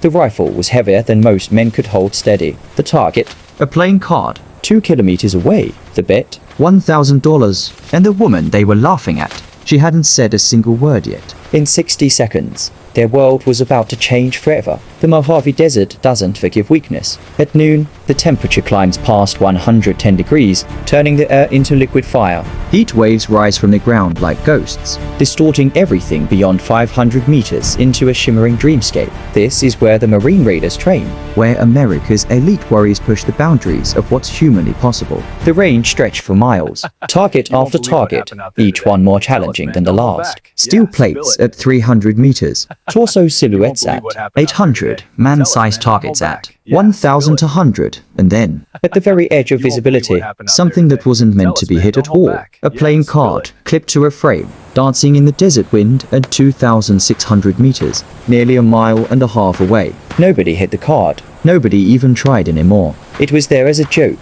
The rifle was heavier than most men could hold steady. The target, a playing card, 2 kilometers away. The bet, $1,000. And the woman they were laughing at, she hadn't said a single word yet. In 60 seconds, their world was about to change forever. The Mojave Desert doesn't forgive weakness. At noon, the temperature climbs past 110 degrees, turning the air into liquid fire. Heat waves rise from the ground like ghosts, distorting everything beyond 500 meters into a shimmering dreamscape. This is where the Marine Raiders train, where America's elite warriors push the boundaries of what's humanly possible. The range stretched for miles, target after target, each one more challenging than the last. Steel plates at 300 meters, torso silhouettes at 800, man-sized targets at 1,200, and then, at the very edge of visibility, something that wasn't meant to be hit at all, a playing card, clipped to a frame, dancing in the desert wind at 2,600 meters, nearly a mile and a half away. Nobody hit the card. Nobody even tried anymore. It was there as a joke,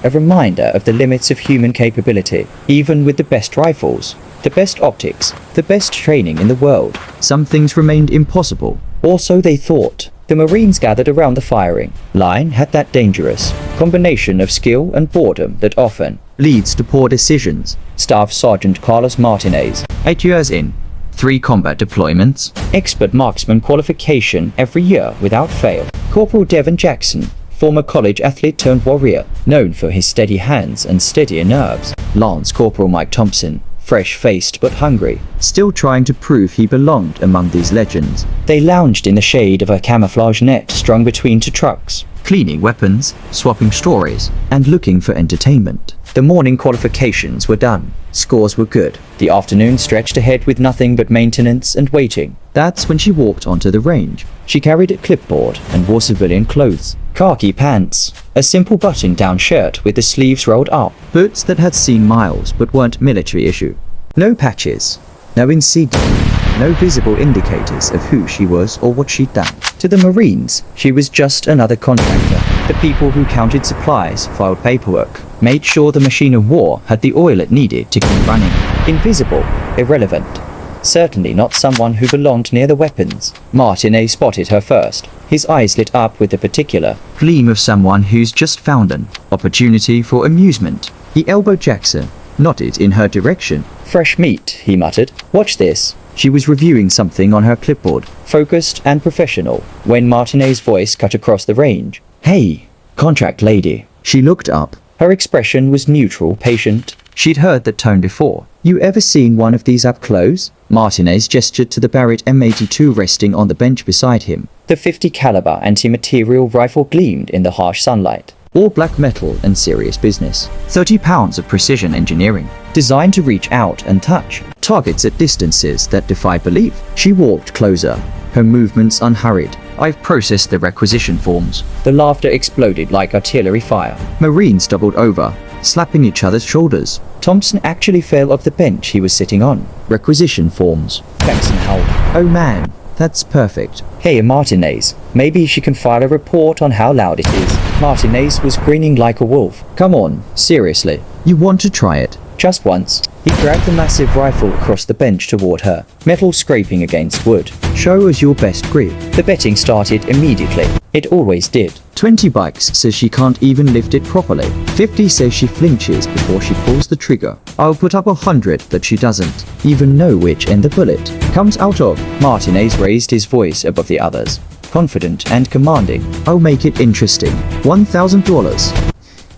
a reminder of the limits of human capability, even with the best rifles, the best optics, the best training in the world. Some things remained impossible, or so they thought. The Marines gathered around the firing line had that dangerous combination of skill and boredom that often leads to poor decisions. Staff Sergeant Carlos Martinez, 8 years in, 3 combat deployments, expert marksman qualification every year without fail. Corporal Devin Jackson, former college athlete turned warrior, known for his steady hands and steadier nerves. Lance Corporal Mike Thompson, fresh-faced but hungry, still trying to prove he belonged among these legends. They lounged in the shade of a camouflage net strung between 2 trucks, cleaning weapons, swapping stories, and looking for entertainment. The morning qualifications were done. Scores were good. The afternoon stretched ahead with nothing but maintenance and waiting. That's when she walked onto the range. She carried a clipboard and wore civilian clothes. Khaki pants, a simple button-down shirt with the sleeves rolled up, boots that had seen miles but weren't military issue. No patches, no insignia, no visible indicators of who she was or what she'd done. To the Marines, she was just another contractor. The people who counted supplies, filed paperwork, made sure the machine of war had the oil it needed to keep running. Invisible, irrelevant. Certainly not someone who belonged near the weapons. Martinez spotted her first. His eyes lit up with the particular gleam of someone who's just found an opportunity for amusement. He elbowed Jackson, nodded in her direction. Fresh meat, he muttered. Watch this. She was reviewing something on her clipboard, focused and professional, when Martinez's voice cut across the range. Hey, contract lady. She looked up. Her expression was neutral, patient. She'd heard that tone before. You ever seen one of these up close? Martinez gestured to the Barrett M82 resting on the bench beside him. The .50 caliber anti-material rifle gleamed in the harsh sunlight. All black metal and serious business. 30 pounds of precision engineering, designed to reach out and touch targets at distances that defy belief. She walked closer, her movements unhurried. I've processed the requisition forms. The laughter exploded like artillery fire. Marines doubled over, slapping each other's shoulders. Thompson actually fell off the bench he was sitting on. Requisition forms. Jackson howled. Oh man, that's perfect. Hey Martinez, maybe she can file a report on how loud it is. Martinez was grinning like a wolf. Come on, seriously. You want to try it? Just once. He dragged the massive rifle across the bench toward her, metal scraping against wood. Show us your best grip. The betting started immediately. It always did. 20 bucks says she can't even lift it properly. 50 says she flinches before she pulls the trigger. I'll put up 100 that she doesn't even know which end the bullet comes out of. Martinez raised his voice above the others, confident and commanding. I'll make it interesting. $1,000.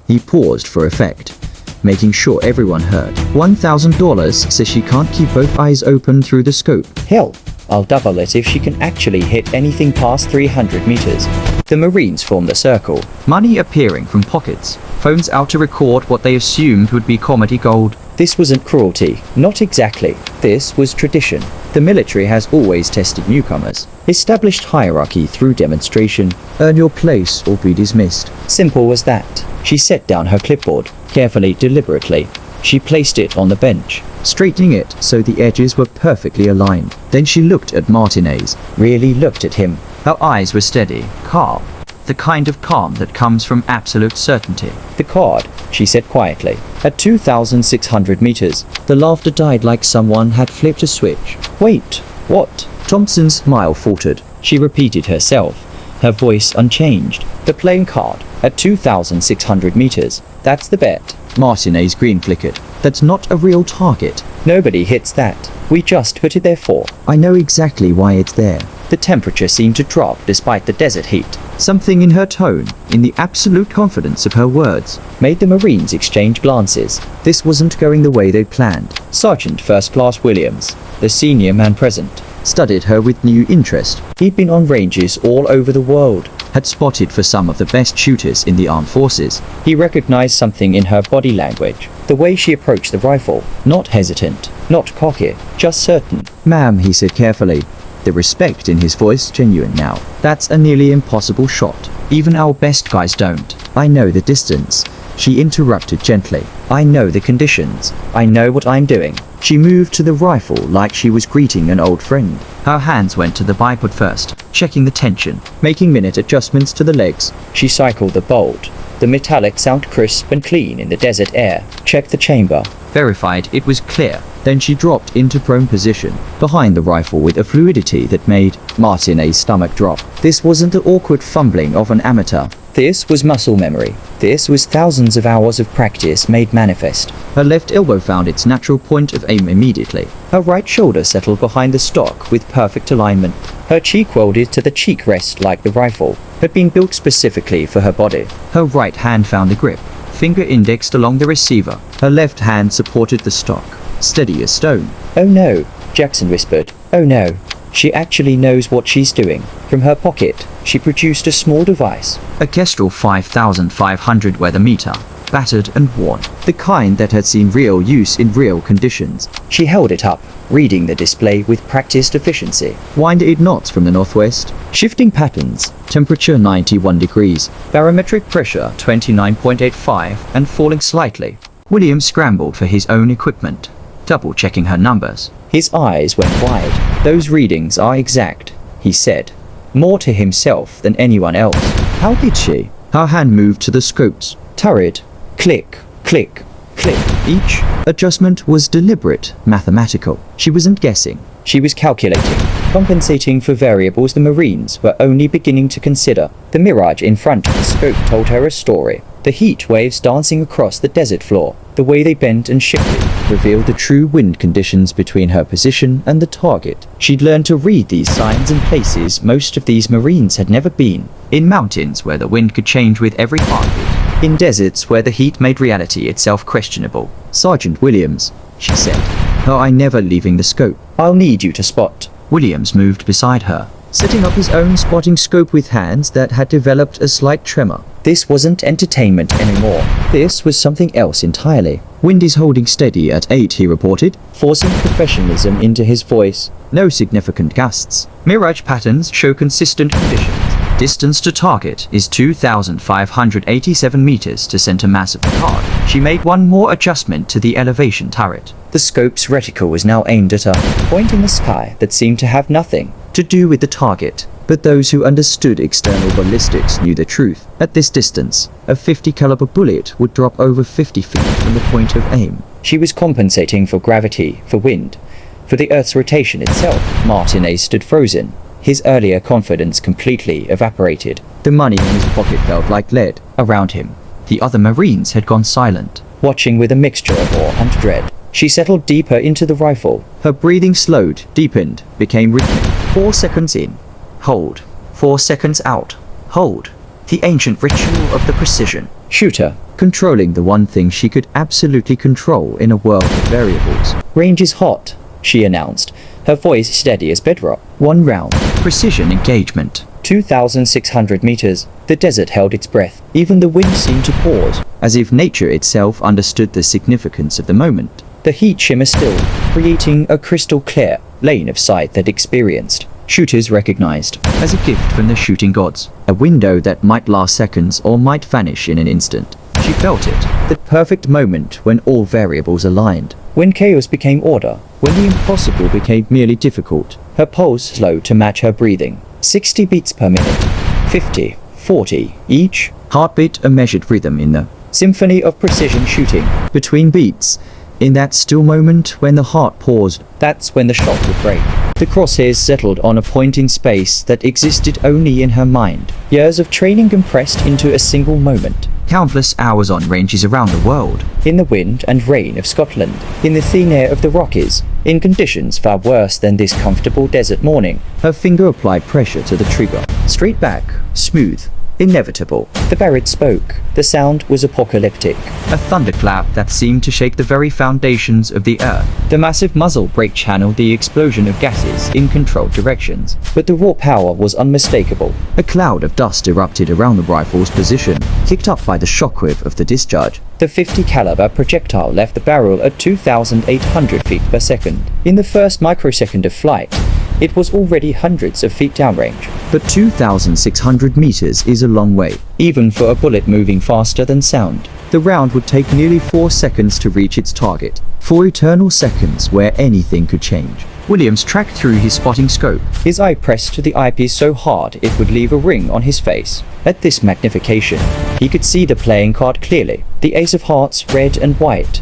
He paused for effect, making sure everyone heard. $1,000 says she can't keep both eyes open through the scope. Hell, I'll double it if she can actually hit anything past 300 meters. The Marines formed a circle, money appearing from pockets, phones out to record what they assumed would be comedy gold. This wasn't cruelty, not exactly. This was tradition. The military has always tested newcomers. Established hierarchy through demonstration. Earn your place or be dismissed. Simple as that. She set down her clipboard, carefully, deliberately. She placed it on the bench, straightening it so the edges were perfectly aligned. Then she looked at Martinez, really looked at him. Her eyes were steady, calm. The kind of calm that comes from absolute certainty. The card, she said quietly. At 2,600 meters, the laughter died like someone had flipped a switch. Wait, what? Thompson's smile faltered. She repeated herself, her voice unchanged. The playing card, at 2,600 meters. That's the bet. Martinez's green flickered. That's not a real target. Nobody hits that. We just put it there for. I know exactly why it's there. The temperature seemed to drop despite the desert heat. Something in her tone, in the absolute confidence of her words, made the Marines exchange glances. This wasn't going the way they'd planned. Sergeant First Class Williams, the senior man present, studied her with new interest. He'd been on ranges all over the world, had spotted for some of the best shooters in the armed forces. He recognized something in her body language, the way she approached the rifle, not hesitant, not cocky, just certain. Ma'am, he said carefully, the respect in his voice genuine now. That's a nearly impossible shot. Even our best guys don't. I know the distance. She interrupted gently. I know the conditions. I know what I'm doing. She moved to the rifle like she was greeting an old friend. Her hands went to the bipod first, checking the tension, making minute adjustments to the legs. She cycled the bolt. The metallic sound crisp and clean in the desert air. Checked the chamber. Verified it was clear. Then she dropped into prone position, behind the rifle with a fluidity that made Martinez's stomach drop. This wasn't the awkward fumbling of an amateur. This was muscle memory. This was thousands of hours of practice made manifest. Her left elbow found its natural point of aim immediately. Her right shoulder settled behind the stock with perfect alignment. Her cheek welded to the cheek rest like the rifle had been built specifically for her body. Her right hand found the grip, finger indexed along the receiver. Her left hand supported the stock, steady as stone. Oh no, Jackson whispered. Oh no. She actually knows what she's doing. From her pocket, she produced a small device. A Kestrel 5500 weather meter, battered and worn. The kind that had seen real use in real conditions. She held it up, reading the display with practiced efficiency. Wind 8 knots from the northwest. Shifting patterns. Temperature 91 degrees. Barometric pressure 29.85 and falling slightly. William scrambled for his own equipment, double-checking her numbers. His eyes went wide. Those readings are exact, he said, more to himself than anyone else. How did she? Her hand moved to the scopes. Turret. Click, click, click. Each adjustment was deliberate, mathematical. She wasn't guessing. She was calculating, compensating for variables the Marines were only beginning to consider. The mirage in front of the scope told her a story. The heat waves dancing across the desert floor, the way they bent and shifted, revealed the true wind conditions between her position and the target. She'd learned to read these signs in places most of these Marines had never been. In mountains where the wind could change with every heartbeat. In deserts where the heat made reality itself questionable. Sergeant Williams, she said, her eye never leaving the scope. I'll need you to spot. Williams moved beside her, setting up his own spotting scope with hands that had developed a slight tremor. This wasn't entertainment anymore. This was something else entirely. Wind is holding steady at 8, he reported, forcing professionalism into his voice. No significant gusts. Mirage patterns show consistent conditions. Distance to target is 2,587 meters to center mass of the card. She made one more adjustment to the elevation turret. The scope's reticle was now aimed at a point in the sky that seemed to have nothing to do with the target. But those who understood external ballistics knew the truth. At this distance, a 50 caliber bullet would drop over 50 feet from the point of aim. She was compensating for gravity, for wind, for the Earth's rotation itself. Martinez stood frozen. His earlier confidence completely evaporated. The money in his pocket felt like lead. Around him, the other Marines had gone silent, watching with a mixture of awe and dread. She settled deeper into the rifle. Her breathing slowed, deepened, became rhythmic. 4 seconds in. Hold. 4 seconds out. Hold. The ancient ritual of the precision. Shooter, controlling the one thing she could absolutely control in a world of variables. Range is hot, she announced, her voice steady as bedrock. 1 round. Precision engagement. 2,600 meters. The desert held its breath. Even the wind seemed to pause, as if nature itself understood the significance of the moment. The heat shimmered still, creating a crystal clear lane of sight that experienced. Shooters recognized, as a gift from the shooting gods, a window that might last seconds or might vanish in an instant. She felt it, that perfect moment when all variables aligned, when chaos became order, when the impossible became merely difficult. Her pulse slowed to match her breathing. 60 beats per minute, 50, 40, each heartbeat a measured rhythm in the symphony of precision shooting. Between beats, in that still moment when the heart paused, that's when the shot would break. The crosshairs settled on a point in space that existed only in her mind. Years of training compressed into a single moment. Countless hours on ranges around the world. In the wind and rain of Scotland. In the thin air of the Rockies. In conditions far worse than this comfortable desert morning. Her finger applied pressure to the trigger. Straight back. Smooth. Inevitable. The Barrett spoke. The sound was apocalyptic. A thunderclap that seemed to shake the very foundations of the earth. The massive muzzle brake channeled the explosion of gases in controlled directions. But the raw power was unmistakable. A cloud of dust erupted around the rifle's position, kicked up by the shockwave of the discharge. The 50 caliber projectile left the barrel at 2,800 feet per second. In the first microsecond of flight, it was already hundreds of feet downrange. But 2,600 meters is a long way, even for a bullet moving faster than sound. The round would take nearly 4 seconds to reach its target. 4 eternal seconds where anything could change. Williams tracked through his spotting scope. His eye pressed to the eyepiece so hard it would leave a ring on his face. At this magnification, he could see the playing card clearly. The ace of hearts, red and white,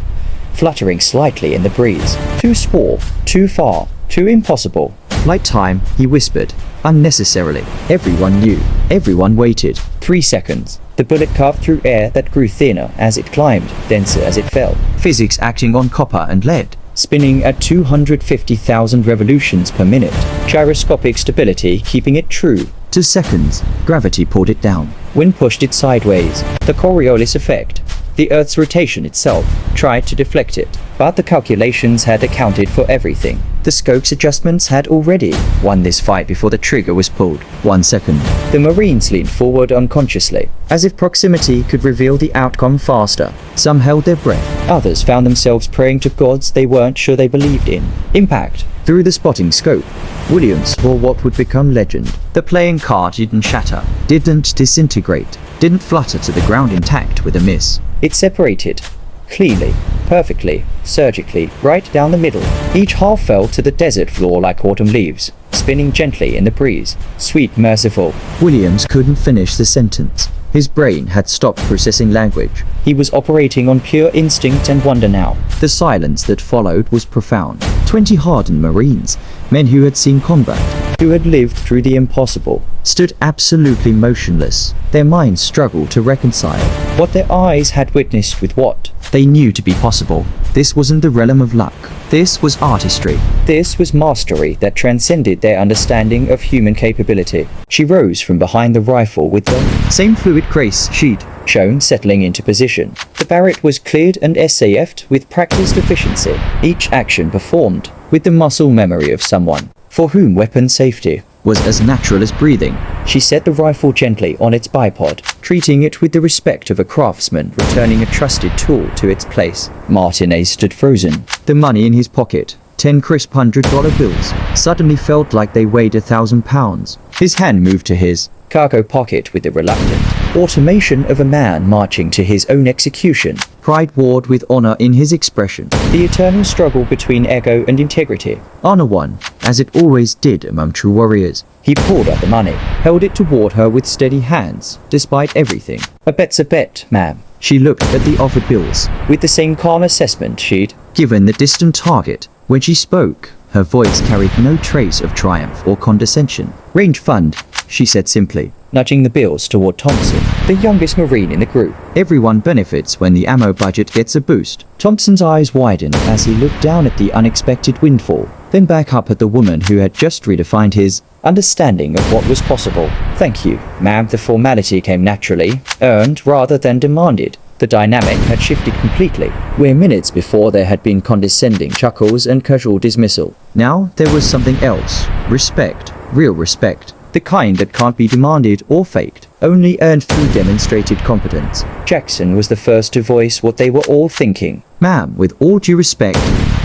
fluttering slightly in the breeze. Too small, too far, too impossible. Flight time, he whispered. Unnecessarily. Everyone knew. Everyone waited. 3 seconds. The bullet carved through air that grew thinner as it climbed, denser as it fell. Physics acting on copper and lead. Spinning at 250,000 revolutions per minute. Gyroscopic stability keeping it true. 2 seconds. Gravity pulled it down. Wind pushed it sideways. The Coriolis effect. The Earth's rotation itself tried to deflect it, but the calculations had accounted for everything. The Scopes adjustments had already won this fight before the trigger was pulled. 1 second. The Marines leaned forward unconsciously, as if proximity could reveal the outcome faster. Some held their breath. Others found themselves praying to gods they weren't sure they believed in. Impact. Through the spotting scope, Williams saw what would become legend. The playing card didn't shatter, didn't disintegrate, didn't flutter to the ground intact with a miss. It separated. Cleanly, perfectly, surgically, right down the middle. Each half fell to the desert floor like autumn leaves, spinning gently in the breeze. Sweet, merciful. Williams couldn't finish the sentence. His brain had stopped processing language. He was operating on pure instinct and wonder now. The silence that followed was profound. 20 hardened Marines, men who had seen combat, who had lived through the impossible, stood absolutely motionless. Their minds struggled to reconcile what their eyes had witnessed with what they knew to be possible. This wasn't the realm of luck. This was artistry. This was mastery that transcended their understanding of human capability. She rose from behind the rifle with the same fluid grace she'd shown settling into position. The Barrett was cleared and SAF'd with practiced efficiency, each action performed with the muscle memory of someone for whom weapon safety was as natural as breathing. She set the rifle gently on its bipod, treating it with the respect of a craftsman returning a trusted tool to its place. Martinez stood frozen, the money in his pocket. 10 crisp $100 bills suddenly felt like they weighed 1,000 pounds. His hand moved to his cargo pocket with the reluctant automation of a man marching to his own execution. Pride warred with honor in his expression. The eternal struggle between ego and integrity. Honor won, as it always did among true warriors. He pulled out the money, held it toward her with steady hands, despite everything. A bet's a bet, ma'am. She looked at the offered bills, with the same calm assessment she'd given the distant target. When she spoke, her voice carried no trace of triumph or condescension. Range fund, she said simply, nudging the bills toward Thompson, the youngest Marine in the group. Everyone benefits when the ammo budget gets a boost. Thompson's eyes widened as he looked down at the unexpected windfall, then back up at the woman who had just redefined his understanding of what was possible. Thank you, ma'am. The formality came naturally, earned rather than demanded. The dynamic had shifted completely, where minutes before there had been condescending chuckles and casual dismissal. Now there was something else. Respect. Real respect. The kind that can't be demanded or faked, only earned through demonstrated competence. Jackson was the first to voice what they were all thinking. Ma'am, with all due respect,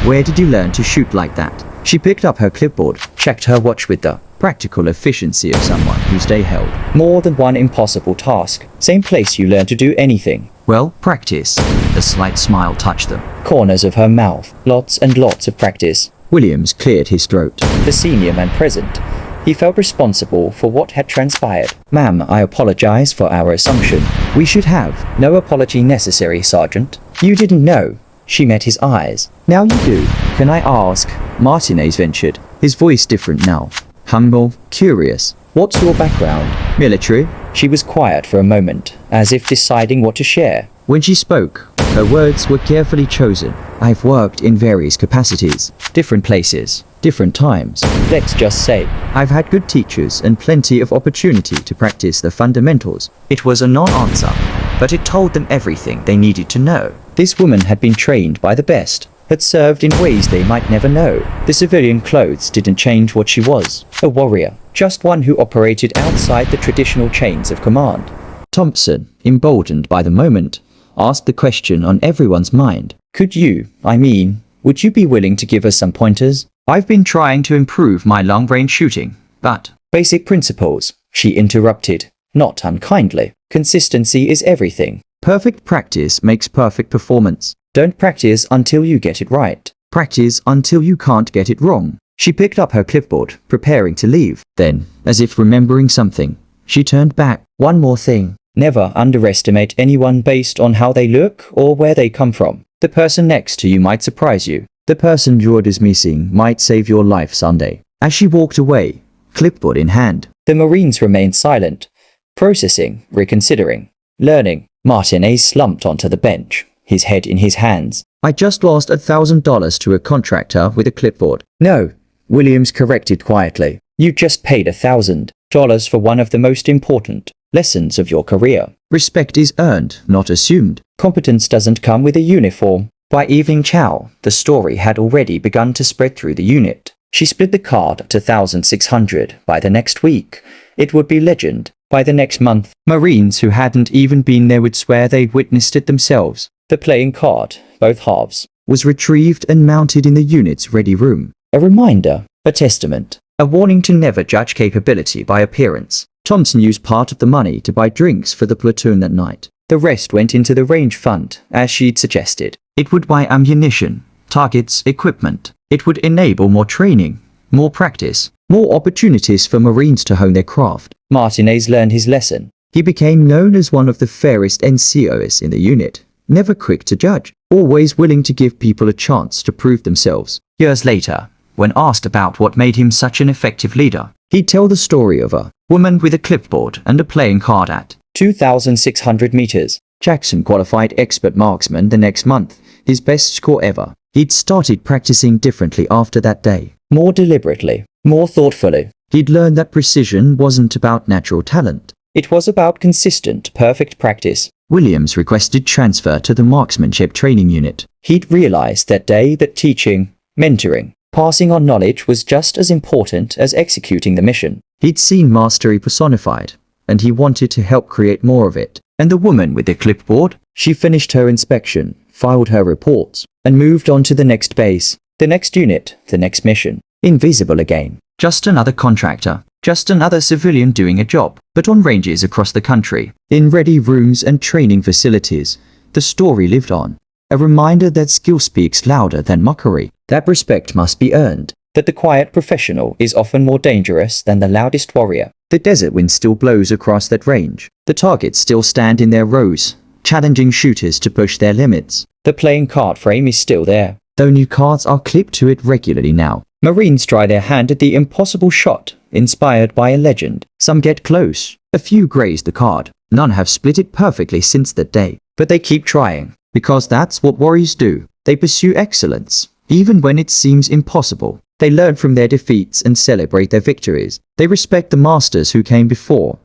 where did you learn to shoot like that? She picked up her clipboard, checked her watch with the practical efficiency of someone whose day held more than one impossible task. Same place you learn to do anything. Well, practice. A slight smile touched the corners of her mouth. Lots and lots of practice. Williams cleared his throat. The senior man present. He felt responsible for what had transpired. Ma'am, I apologize for our assumption. We should have. No apology necessary, Sergeant. You didn't know. She met his eyes. Now you do. Can I ask? Martinez ventured. his voice different now. Humble, curious. What's your background? Military? She was quiet for a moment, as if deciding what to share. When she spoke, her words were carefully chosen. I've worked in various capacities, different places, different times. Let's just say, I've had good teachers and plenty of opportunity to practice the fundamentals. It was a non-answer, but it told them everything they needed to know. This woman had been trained by the best, had served in ways they might never know. The civilian clothes didn't change what she was, a warrior, just one who operated outside the traditional chains of command. Thompson, emboldened by the moment, asked the question on everyone's mind. Would you be willing to give us some pointers? I've been trying to improve my long-range shooting, but basic principles, she interrupted, not unkindly. Consistency is everything. Perfect practice makes perfect performance. Don't practice until you get it right. Practice until you can't get it wrong. She picked up her clipboard, preparing to leave. Then, as if remembering something, she turned back. One more thing. Never underestimate anyone based on how they look or where they come from. The person next to you might surprise you. The person you're dismissing might save your life someday. As she walked away, clipboard in hand, the Marines remained silent, processing, reconsidering, learning. Martinez slumped onto the bench, his head in his hands. I just lost $1,000 to a contractor with a clipboard. No, Williams corrected quietly. You just paid $1,000 for one of the most important lessons of your career. Respect is earned, not assumed. Competence doesn't come with a uniform. By evening chow, the story had already begun to spread through the unit. She split the card to 1,600 by the next week. It would be legend. By the next month, Marines who hadn't even been there would swear they'd witnessed it themselves. The playing card, both halves, was retrieved and mounted in the unit's ready room. A reminder, a testament, a warning to never judge capability by appearance. Thompson used part of the money to buy drinks for the platoon that night. The rest went into the range fund, as she'd suggested. It would buy ammunition, targets, equipment. It would enable more training, more practice, more opportunities for Marines to hone their craft. Martinez learned his lesson. He became known as one of the fairest NCOs in the unit, never quick to judge, always willing to give people a chance to prove themselves. Years later, when asked about what made him such an effective leader, he'd tell the story of a woman with a clipboard and a playing card at 2,600 meters. Jackson qualified expert marksman the next month, his best score ever. He'd started practicing differently after that day, more deliberately, more thoughtfully. He'd learned that precision wasn't about natural talent. It was about consistent, perfect practice. Williams requested transfer to the marksmanship training unit. He'd realized that day that teaching, mentoring, passing on knowledge was just as important as executing the mission. He'd seen mastery personified, and he wanted to help create more of it. And the woman with the clipboard? She finished her inspection, filed her reports, and moved on to the next base, the next unit, the next mission. Invisible again. Just another contractor. Just another civilian doing a job, but on ranges across the country, in ready rooms and training facilities. The story lived on. A reminder that skill speaks louder than mockery, that respect must be earned, that the quiet professional is often more dangerous than the loudest warrior. The desert wind still blows across that range. The targets still stand in their rows, challenging shooters to push their limits. The playing card frame is still there, though new cards are clipped to it regularly now. Marines try their hand at the impossible shot, inspired by a legend. Some get close. A few graze the card. None have split it perfectly since that day. But they keep trying, because that's what warriors do. They pursue excellence, even when it seems impossible. They learn from their defeats and celebrate their victories. They respect the masters who came before,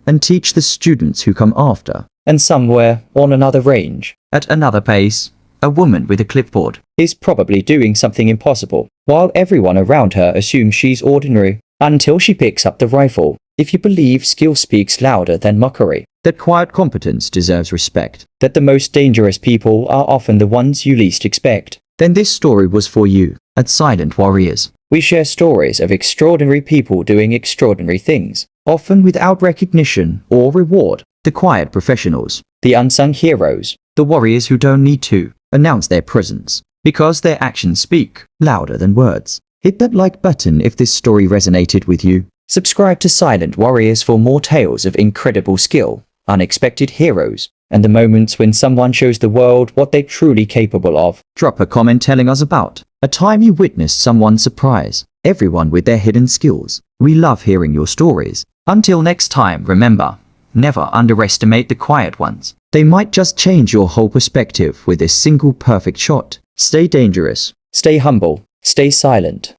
and teach the students who come after. And somewhere, on another range, at another pace, a woman with a clipboard is probably doing something impossible, while everyone around her assumes she's ordinary, until she picks up the rifle. If you believe skill speaks louder than mockery, that quiet competence deserves respect, that the most dangerous people are often the ones you least expect, then this story was for you. At Silent Warriors, we share stories of extraordinary people doing extraordinary things, often without recognition or reward. The quiet professionals, the unsung heroes, the warriors who don't need to announce their presence, because their actions speak louder than words. Hit that like button if this story resonated with you. Subscribe to Silent Warriors for more tales of incredible skill, unexpected heroes, and the moments when someone shows the world what they're truly capable of. Drop a comment telling us about A time you witnessed someone surprise everyone with their hidden skills. We love hearing your stories. Until next time, remember, never underestimate the quiet ones. They might just change your whole perspective with a single perfect shot. Stay dangerous, stay humble, stay silent.